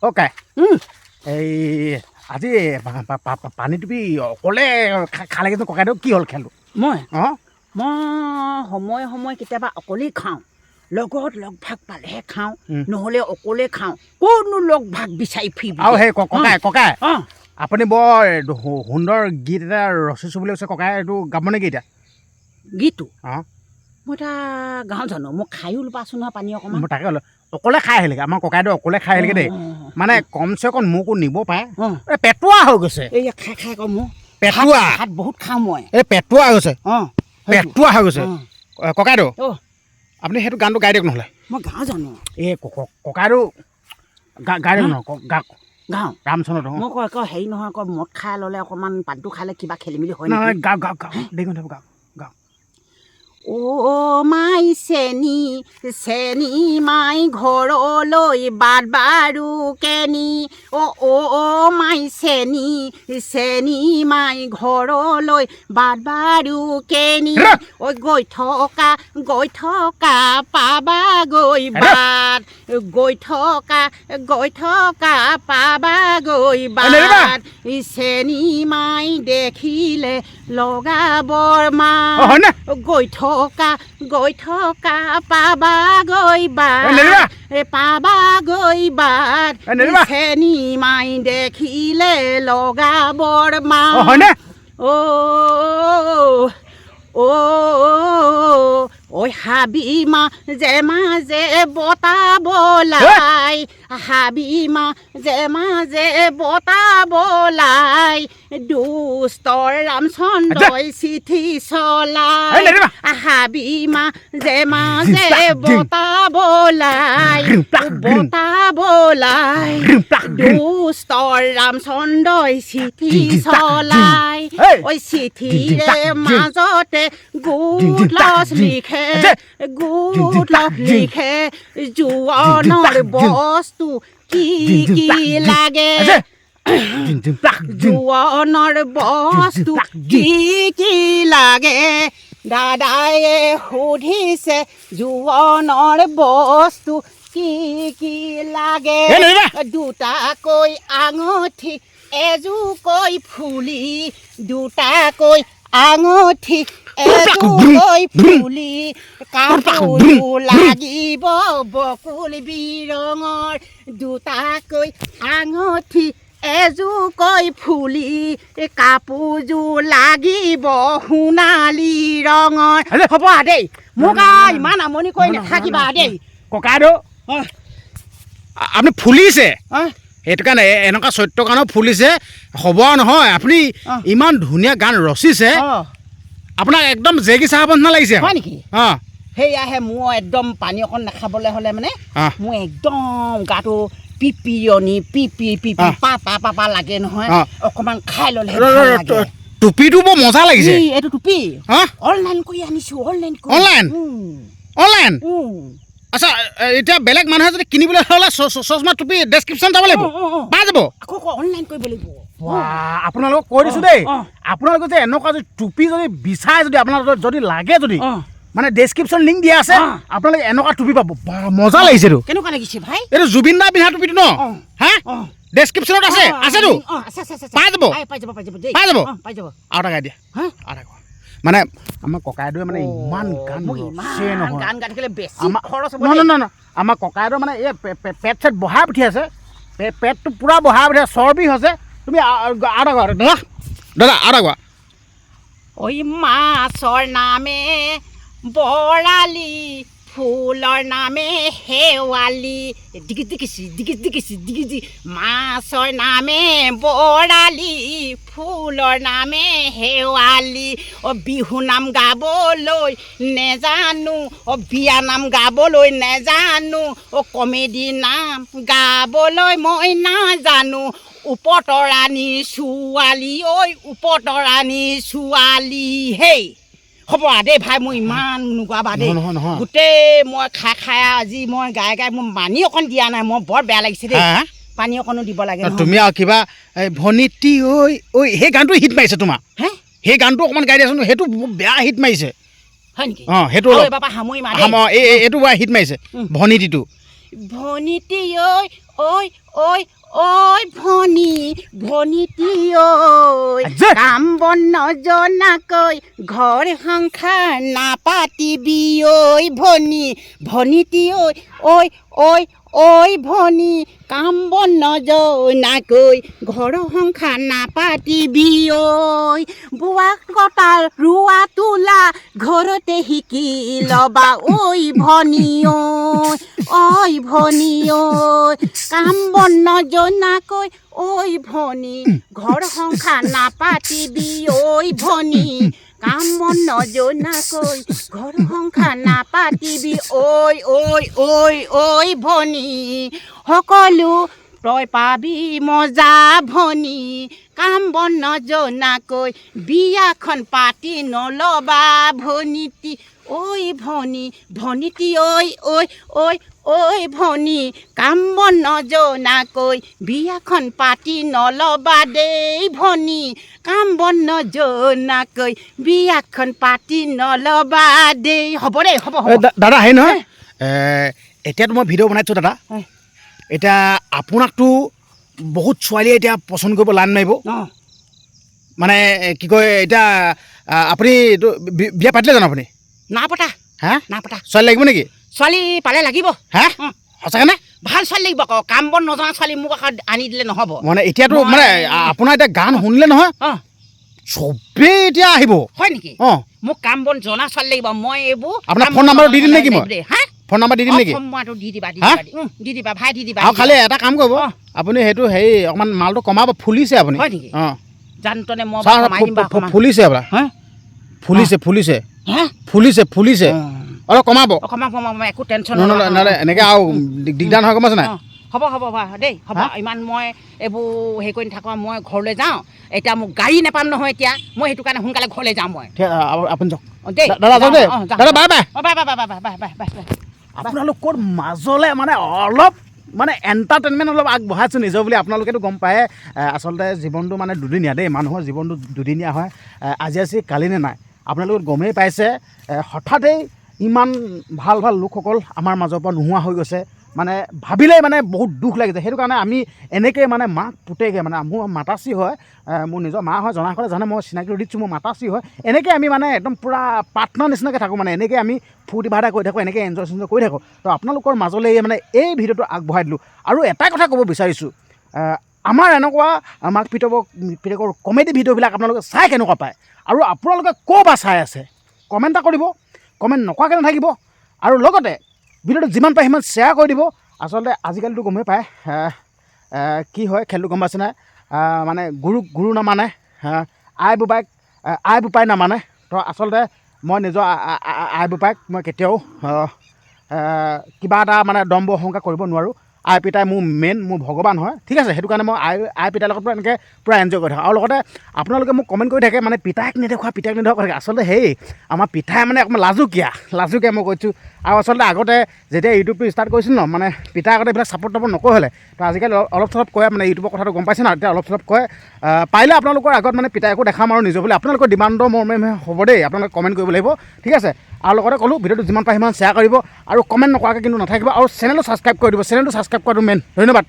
Okay এই আজি পানী টুপি অকলে খালে কিন্তু ককাইদেউ কি হ'ল খেলটো মই অঁ সময়ে সময়ে কেতিয়াবা অকলেই খাওঁ লগত লগ ভাগ পালেহে খাওঁ নহ'লে অকলে খাওঁ কোনো লগ ভাগ বিচাৰি ফুৰিব আৰু সেই ককাই অঁ আপুনি বৰ সুন্দৰ গীত এটা ৰচিছোঁ বুলি কৈছে ককাই এইটো গাব নেকি এতিয়া গীতটো অঁ মই এতিয়া গাওঁ জানো মই খায়ো পাইছোঁ নহয় পানী অকণমান মই তাকে অকলে খাই আহিলেগৈ আমাৰ ককাইদেউ অকলে খাই আহিলেগৈ দেই মানে কমচে কম মোকো নিব পাৰে এই পেটুৱা হৈ গৈছে এই খাই খাই আকৌ মোৰ পেটুৱা ভাত বহুত খাওঁ মই এই পেটুৱা হৈ গৈছে অঁ পেটুৱা হৈ গৈছে ককাইদেউ অঁ আপুনি সেইটো গানটো গাই দিয়ক নহ'লে মই গাওঁ জানো এই ককাইদেউ গাই দিয়ক নহয় গাওক গাওঁ ৰামচন্দ্ৰটো মই আকৌ হেৰি নহয় আকৌ মদ খাই ল'লে অকণমান পানীটো খালে কিবা খেলি মেলি হয় নহয় নেকি গাওক দেখোন গাওক অ' মাই চেনি মাই ঘৰলৈ বাট বাৰু কেনি অ' মাই চেনি মাই ঘৰলৈ বাট বাৰু কেনি ঐ গৈ থকা পাবাগৈ বাট গৈ থকা পাবাগৈ বাট চেনি মাই দেখিলে লগাবৰ মা গৈ থকা পাবাগৈ বাট চেনি মাই দেখিলে লগাবৰ মা ঐ হাবি মাজে বতাবলাই দুষ্টৰ ৰামচন্দ্ৰই চিঠি চলাই হাবি মাজে বতাবলাই দুষ্টৰ ৰামচন্দ্ৰই চিঠি চলাই ঐ চিঠিৰে মাজতে গুড লছ লিখে জোৱনৰ বস্তু কি লাগে জোৱনৰ বস্তু কি লাগে দাদায়ে সুধিছে জোৱনৰ বস্তু কি লাগে দুটাকৈ আঙুঠি এযোৰকৈ ফুলি দুটাকৈ আঙুঠি এযোৰকৈ ফুলি কাপোৰ লাগিব বকুল বিৰঙৰ দুটাকৈ আঙুঠি এযোৰকৈ ফুলি কাপোৰযোৰ লাগিব সোণালী ৰঙৰ হ'ব দেই মোক ইমান আমনি কৰি নাথাকিবা দেই ককাইদেউ আপুনি ফুলিছে সেইটো কাৰণে এনেকুৱা চৰিত্ৰৰ কাৰণেও ফুলিছে হ'ব নহয় আপুনি ইমান ধুনীয়া গান ৰচিছে আপোনাক একদম জেগি চাহাব নিচিনা লাগিছে হয় নেকি অঁ সেয়াহে মোৰ একদম পানী অকণ নাখাবলৈ হ'লে মানে মোৰ একদম গাটো পিপিয়নি পিপি পাপা লাগে নহয় অকণমান খাই ল'লে টুপিটো বৰ মজা লাগিছে এইটো টুপি অনলাইন কৰি আনিছোঁ অনলাইন আচ্ছা এতিয়া বেলেগ মানুহে যদি কিনিবলৈ হ'লে চশমা টুপি ডেছক্ৰিপশ্যন যাব লাগিব পাই যাব আকৌ অনলাইন কৰিব লাগিব আপোনালোকক কৈ দিছোঁ দেই আপোনালোকে যে এনেকুৱা যদি টুপি যদি বিচাৰে যদি আপোনালোকৰ যদি লাগে যদি মানে ডেছক্ৰিপশ্যন লিংক দিয়া আছে আপোনালোকে এনেকুৱা টুপি পাব মজা লাগিছে এইটো কেনেকুৱা লাগিছে ভাই এইটো জুবিন দা পিন্ধা টুপিটো ন হা ডেছক্ৰিপশ্যনত আছেতো পাই যাব আৰু এটা গাই দিয়া আৰু এটা মানে আমাৰ ককাইদেৱে মানে ইমান গান গান গাই থাকিলে বেছি খৰচ নহয় আমাৰ ককাইদেউ মানে এই পেট চেট বঢ়াই পঠিয়াইছে পেটটো পূৰা বঢ়াই পঠিয়াইছে চৰ্বি হৈছে তুমি আৰু দাদা আৰু কোৱা ঐ মাছৰ নামে বৰালি ফুলৰ নামে শেৱালি দিগিজি মাছৰ নামে বৰালি ফুলৰ নামে শেৱালি বিহু নাম গাবলৈ নেজানো বিয়া নাম গাবলৈ নেজানো কমেডি নাম গাবলৈ মই নাজানো উপতৰাণী ছোৱালী ঐ উপতৰাণী ছোৱালী হেই হ'ব দেই ভাই মই ইমান নোগোৱাবা দেই গোটেই মই খাই আজি মই গাই মোৰ পানী অকণ দিয়া নাই মই বৰ বেয়া লাগিছে দেই পানী অকণো দিব লাগে তুমি আৰু কিবা ভনীতি ঐ সেই গানটো হিট মাৰিছে তোমাৰ সেই গানটো অকণমান গাই দিয়াচোন সেইটো বেয়া হিট মাৰিছে হয় নেকি সেইটো এইটো হিট মাৰিছে ভনীতিটো ভনীতি ঐ ঐ ঐ ঐ ভনী ভনীটি ঐ যে। কাম বন নজনাকৈ ঘৰ সংসাৰ নাপাতিবি ঐ ভনী ভনীটি ঐ ঐ ঐ ভনী কাম বন নজনাকৈ ঘৰ সংসাৰ নাপাতিবি ঐ বোৱা কটা ৰোৱা তোলা ঘৰতে শিকি ল'বা ঐ ভনী ঐ ভনী ঐ কাম বন নজনাকৈ ঐ ভনী ঘৰ সংসাৰ নাপাতিবি ঐ ভনী কাম বন নজনাকৈ ঘৰ সংসাৰ নাপাতিবি ঐ ভনী সকলো তই পাবি মজা ভনী কাম বন নজনাকৈ বিয়াখন পাতি নল'বা ভনীটি ঐ ভনী ভনীটি ঐ ভনী কাম বন নজনাকৈ বিয়াখন পাতি নল'বা দেই ভনী কাম বন নজনাকৈ বিয়াখন পাতি নল'বা দেই হ'ব দেই হ'ব দাদা হেৰি নহয় এতিয়াতো মই ভিডিঅ' বনাইছোঁ দাদা হয়। এতিয়া আপোনাকতো বহুত ছোৱালীয়ে এতিয়া পচন্দ কৰিব লাইন মাৰিব মানে কি কয় এতিয়া আপুনি বিয়া পাতিলে জানো আপুনি না পতা হা না পতা ছোৱালী লাগিব নেকি ছোৱালী পালে লাগিব হা সঁচাকেনে ভাল ছোৱালী লাগিব আকৌ কাম বন নজনা ছোৱালী মোক আকৌ আনি দিলে নহ'ব মানে এতিয়াতো মানে আপোনাৰ এতিয়া গান শুনিলে নহয় অঁ চবেই এতিয়া আহিব হয় নেকি অঁ মোক কাম বন জনা ছোৱালী লাগিব মই এইবোৰ আপোনাৰ কাম ফোন বন নাম্বাৰটো দি দিম নজনা নেকি মই? দেই, হা ফোন নাম্বাৰ দি দিম নেকি মইতো দি দিবা হা? দি দিবা ভাই দি দিবা আৰু খালি এটা কাম কৰিব অঁ। আপুনি সেইটো হেৰি অকণমান মালটো কমাব ফুলিছে আপুনি হয় নেকি? অঁ জানতনে মই চাওঁ কমাই দিম বাৰু অকণমান। ফুলিছে আপোনাৰ হা? ফুলিছে হা? ফুলিছে অলপ কমাব কমাম একো টেনশ্যন নহ'লে এনেকৈ আৰু দিগদাৰ নহয় গম পাইছে নাই হ'ব দেই হ'ব হা? ইমান মই এইবোৰ হেৰি কৰি নাথাকোঁ মই ঘৰলৈ যাওঁ এতিয়া মোক গাড়ী নাপাম নহয় এতিয়া মই সেইটো কাৰণে সোনকালে ঘৰলৈ যাওঁ মই ঠিক আছে আপুনি যাওক অঁ, দেই দাদা যাওক দেই অঁ, যাওঁ। দাদা বাই বাই অঁ, বাই আপোনালোকৰ মাজলৈ মানে অলপ মানে এণ্টাৰটেইনমেণ্ট অলপ আগবঢ়াইছোঁ নিজৰ বুলি আপোনালোকেতো গম পায়ে আচলতে জীৱনটো মানে দুদিনীয়া দেই মানুহৰ জীৱনটো দুদিনীয়া হয় আজি কালি নে নাই আপোনালোকে গমেই পাইছে হঠাতেই ইমান ভাল লোকসকল আমাৰ মাজৰ পৰা নোহোৱা হৈ গৈছে মানে ভাবিলেই মানে বহুত দুখ লাগিছে সেইটো কাৰণে আমি এনেকৈ মানে মাক পুতেকে মানে মোৰ মাতাচি হয় মোৰ নিজৰ মা হয় জনাসকলে জানে মই চিনাকি দিছোঁ মোৰ মাতাচি হয় এনেকৈ আমি মানে একদম পূৰা পাৰ্টনাৰ নিচিনাকৈ থাকোঁ মানে এনেকৈ আমি ফূৰ্তি ফাৰ্তা কৰি থাকোঁ এনেকৈ এনজয় কৰি থাকোঁ তো আপোনালোকৰ মাজলৈ মানে এই ভিডিঅ'টো আগবঢ়াই দিলোঁ আৰু এটাই কথা ক'ব বিচাৰিছোঁ আমাৰ এনেকুৱা মাক পিতেকৰ কমেডি ভিডিঅ'বিলাক আপোনালোকে চাই কেনেকুৱা পায় আৰু আপোনালোকে ক'ৰ পৰা চাই আছে কমেণ্ট এটা কৰিব কমেণ্ট নকৰাকৈ নাথাকিব আৰু লগতে ভিডিঅ'টো যিমান পাৰে সিমান শ্বেয়াৰ কৰি দিব আচলতে আজিকালিতো গমেই পায় কি হয় খেলটো গম পাইছে নাই মানে গুৰু নামানে আই বোপাই নামানে তো আচলতে মই নিজৰ আই বোপাইক মই কেতিয়াও কিবা এটা মানে দম্ভ অহংকাৰ কৰিব নোৱাৰোঁ আই পিতাই মোৰ মেইন মোৰ ভগৱান হয় ঠিক আছে সেইটো কাৰণে মই আই পিতাৰ লগত এনেকৈ পূৰা এনজয় কৰি থাকোঁ আৰু লগতে আপোনালোকে মোক কমেণ্ট কৰি থাকে মানে পিতাইক নেদেখুৱা থাকে আচলতে সেই আমাৰ পিতাই মানে অকণমান লাজুকীয়া মই কৈছোঁ আৰু আচলতে আগতে যেতিয়া ইউটিউবটো ষ্টাৰ্ট কৰিছিল ন মানে পিতাই আগতে এইবিলাক ছাপৰ্ট নকৰে হ'লে তো আজিকালি অলপ চলপ কয় মানে ইউটিউবৰ কথাটো গম পাইছে না এতিয়া অলপ চলপ কয় পাৰিলে আপোনালোকৰ আগত মানে পিতাইকো দেখাম আৰু নিজৰ বুলি আপোনালোকৰ ডিমাণ্ডৰ মৰ্মে হ'ব দেই আপোনালোকে কমেণ্ট কৰিব লাগিব ঠিক আছে আৰু লগতে ক'লোঁ ভিডিঅ'টো যিমান পাৰে সিমান শ্বেয়াৰ কৰিব আৰু কমেণ্ট নকৰাকৈ কিন্তু নাথাকিব আৰু চেনেলটো ছাবস্ক্ৰাইব কৰি দিব চেনেলটো ছাবস্ক্ৰাইব কৰাটো মেইন ধন্যবাদ।